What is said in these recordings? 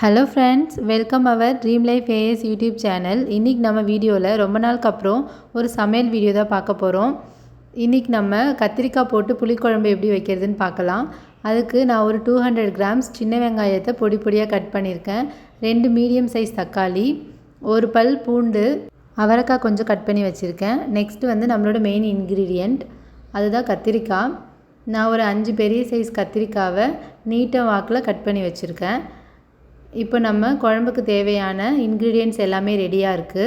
Hello friends, welcome அவர் dream life AS YouTube channel. இன்றைக்கி நம்ம வீடியோவில் ரொம்ப நாளுக்கு அப்புறம் ஒரு சமையல் வீடியோ தான் பார்க்க போகிறோம். இன்றைக்கி நம்ம கத்திரிக்காய் போட்டு புளிக்குழம்பு எப்படி வைக்கிறதுன்னு பார்க்கலாம். அதுக்கு நான் ஒரு 200 கிராம்ஸ் சின்ன வெங்காயத்தை பொடி பொடியாக கட் பண்ணியிருக்கேன். 2 மீடியம் சைஸ் தக்காளி, ஒரு பல் பூண்டு, அவரைக்காய் கொஞ்சம் கட் பண்ணி வச்சுருக்கேன். நெக்ஸ்ட்டு வந்து நம்மளோட மெயின் இன்க்ரீடியண்ட் அதுதான் கத்திரிக்காய். நான் ஒரு 5 பெரிய சைஸ் கத்திரிக்காவை நீட்டாக வாக்கில் கட் பண்ணி வச்சுருக்கேன். இப்போ நம்ம குழம்புக்கு தேவையான இன்க்ரீடியன்ட்ஸ் எல்லாமே ரெடியாக இருக்குது.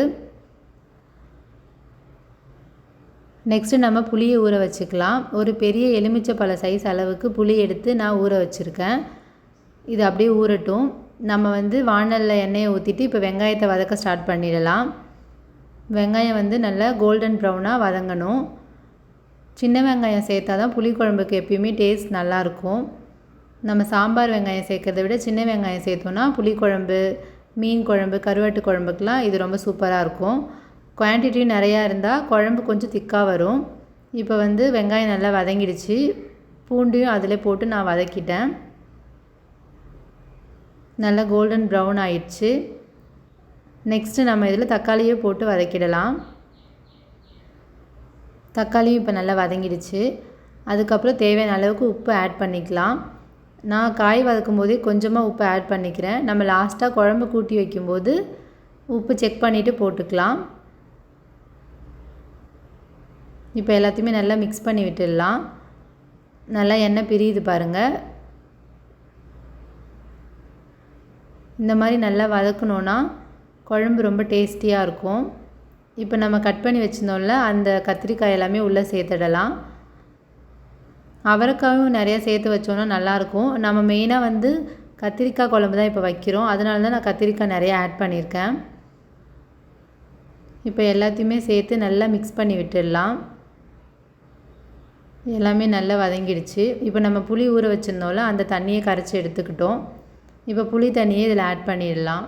நெக்ஸ்ட்டு நம்ம புளியை ஊற வச்சுக்கலாம். ஒரு பெரிய எலுமிச்சைப்பழ சைஸ் அளவுக்கு புளி எடுத்து நான் ஊற வச்சுருக்கேன். இது அப்படியே ஊறட்டும். நம்ம வந்து வாணலில் எண்ணெயை ஊற்றிட்டு இப்போ வெங்காயத்தை வதக்க ஸ்டார்ட் பண்ணிடலாம். வெங்காயம் வந்து நல்லா கோல்டன் ப்ரௌனாக வதங்கணும். சின்ன வெங்காயம் சேர்த்தா தான் புளிக்குழம்புக்கு எப்பயுமே டேஸ்ட் நல்லாயிருக்கும். நம்ம சாம்பார் வெங்காயம் சேர்க்கறத விட சின்ன வெங்காயம் சேர்த்தோன்னா புளிக்குழம்பு, மீன் குழம்பு, கருவாட்டு குழம்புக்கெலாம் இது ரொம்ப சூப்பராக இருக்கும். குவான்டிட்டியும் நிறையா இருந்தால் குழம்பு கொஞ்சம் திக்காக வரும். இப்போ வந்து வெங்காயம் நல்லா வதங்கிடுச்சு. பூண்டையும் அதில் போட்டு நான் வதக்கிட்டேன். நல்லா கோல்டன் ப்ரௌன் ஆயிடுச்சு. நெக்ஸ்ட்டு நம்ம இதில் தக்காளியை போட்டு வதக்கிடலாம். தக்காளியும் இப்போ நல்லா வதங்கிடுச்சு. அதுக்கப்புறம் தேவையான அளவுக்கு உப்பு ஆட் பண்ணிக்கலாம். நான் காய் வதக்கும் போதே கொஞ்சமாக உப்பு ஆட் பண்ணிக்கிறேன். நம்ம லாஸ்ட்டாக குழம்பு கூட்டி வைக்கும்போது உப்பு செக் பண்ணிவிட்டு போட்டுக்கலாம். இப்போ எல்லாத்தையுமே நல்லா மிக்ஸ் பண்ணி விட்டுடலாம். நல்லா எண்ணெய் பிரியுது பாருங்கள். இந்த மாதிரி நல்லா வதக்கணுன்னா குழம்பு ரொம்ப டேஸ்டியாக இருக்கும். இப்போ நம்ம கட் பண்ணி வச்சுருந்தோம்ல அந்த கத்திரிக்காய் எல்லாமே உள்ளே சேர்த்துடலாம். அவரைக்காயும் நிறையா சேர்த்து வச்சோன்னா நல்லாயிருக்கும். நம்ம மெயினாக வந்து கத்திரிக்காய் குழம்பு தான் இப்போ வைக்கிறோம். அதனால தான் நான் கத்திரிக்காய் நிறையா ஆட் பண்ணியிருக்கேன். இப்போ எல்லாத்தையுமே சேர்த்து நல்லா மிக்ஸ் பண்ணி விட்டுடலாம். எல்லாமே நல்லா வதங்கிடுச்சு. இப்போ நம்ம புளி ஊற வச்சுருந்தோம்ல அந்த தண்ணியை கரைச்சி எடுத்துக்கிட்டோம். இப்போ புளி தண்ணியை இதில் ஆட் பண்ணிடலாம்.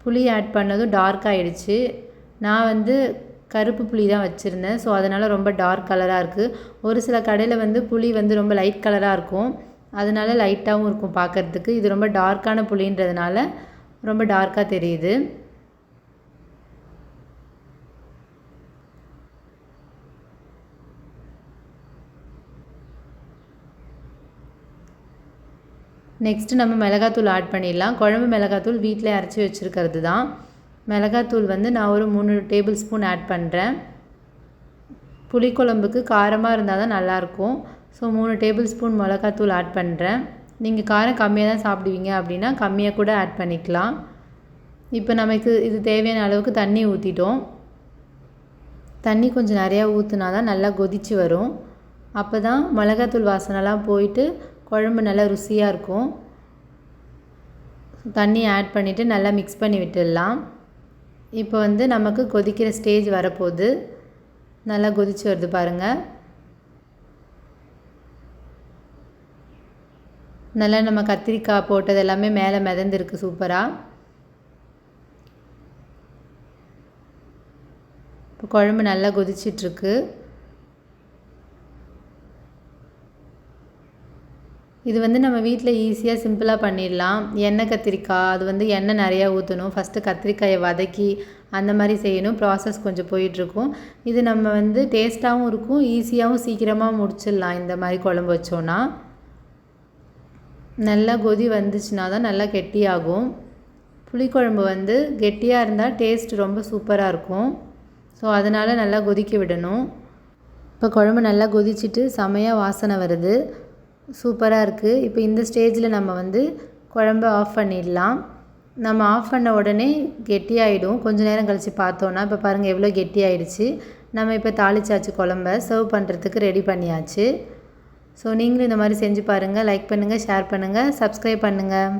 புளி ஆட் பண்ணதும் டார்க் ஆகிடுச்சு. நான் வந்து கருப்பு புளி தான் வச்சுருந்தேன். ஸோ அதனால் ரொம்ப டார்க் கலராக இருக்குது. ஒரு சில கடையில் வந்து புளி வந்து ரொம்ப லைட் கலராக இருக்கும். அதனால லைட்டாகவும் இருக்கும் பார்க்குறதுக்கு. இது ரொம்ப டார்க்கான புளின்றதுனால ரொம்ப டார்க்காக தெரியுது. நெக்ஸ்ட்டு நம்ம மிளகாத்தூள் ஆட் பண்ணிடலாம். குழம்பு மிளகாத்தூள் வீட்டில் அரைச்சி வச்சுருக்கிறது தான். மிளகாத்தூள் வந்து நான் ஒரு 3 டேபிள் ஸ்பூன் ஆட் பண்ணுறேன். புளிக்குழம்புக்கு காரமாக இருந்தால் தான் நல்லாயிருக்கும். ஸோ 3 டேபிள் ஸ்பூன் மிளகாத்தூள் ஆட் பண்ணுறேன். நீங்கள் காரம் கம்மியாக தான் சாப்பிடுவீங்க அப்படின்னா கம்மியாக கூட ஆட் பண்ணிக்கலாம். இப்போ நமக்கு இது தேவையான அளவுக்கு தண்ணி ஊற்றிட்டோம். தண்ணி கொஞ்சம் நிறையா ஊற்றினா தான் நல்லா கொதித்து வரும். அப்போ தான் மிளகாத்தூள் வாசனைலாம் போயிட்டு குழம்பு நல்லா ருசியாக இருக்கும். தண்ணி ஆட் பண்ணிவிட்டு நல்லா மிக்ஸ் பண்ணி விட்டுடலாம். இப்போ வந்து நமக்கு கொதிக்கிற ஸ்டேஜ் வரப்போகுது. நல்லா கொதிச்சு வருது பாருங்கள். நல்லா நம்ம கத்திரிக்காய் போட்டது எல்லாமே மேலே மிதந்துருக்கு சூப்பராக. இப்போ குழம்பு நல்லா கொதிச்சிட்ருக்கு. இது வந்து நம்ம வீட்டில் ஈஸியாக சிம்பிளாக பண்ணிடலாம். எண்ணெய் கத்திரிக்காய் அது வந்து எண்ணெய் நிறையா ஊற்றணும். ஃபஸ்ட்டு கத்திரிக்காயை வதக்கி அந்த மாதிரி செய்யணும். ப்ராசஸ் கொஞ்சம் போயிட்டுருக்கும். இது நம்ம வந்து டேஸ்ட்டாகவும் இருக்கும், ஈஸியாகவும் சீக்கிரமாக முடிச்சிடலாம். இந்த மாதிரி குழம்பு வச்சோன்னா நல்லா கொதி வந்துச்சுன்னா தான் நல்லா கெட்டியாகும். புளிக்குழம்பு வந்து கெட்டியாக இருந்தால் டேஸ்ட் ரொம்ப சூப்பராக இருக்கும். ஸோ அதனால் நல்லா கொதிக்க விடணும். இப்போ குழம்பு நல்லா கொதிச்சுட்டு செமையாக வாசனை வருது. சூப்பராக இருக்குது. இப்போ இந்த ஸ்டேஜில் நம்ம வந்து குழம்பு ஆஃப் பண்ணிடலாம். நம்ம ஆஃப் பண்ண உடனே கெட்டியாகிடும். கொஞ்சம் நேரம் கழித்து பார்த்தோன்னா இப்போ பாருங்கள் எவ்வளோ கெட்டியாகிடுச்சு. நம்ம இப்போ தாளிச்சாச்சு, குழம்ப சர்வ் பண்ணுறதுக்கு ரெடி பண்ணியாச்சு. ஸோ நீங்களும் இந்த மாதிரி செஞ்சு பாருங்கள். லைக் பண்ணுங்கள், ஷேர் பண்ணுங்கள், சப்ஸ்கிரைப் பண்ணுங்கள்.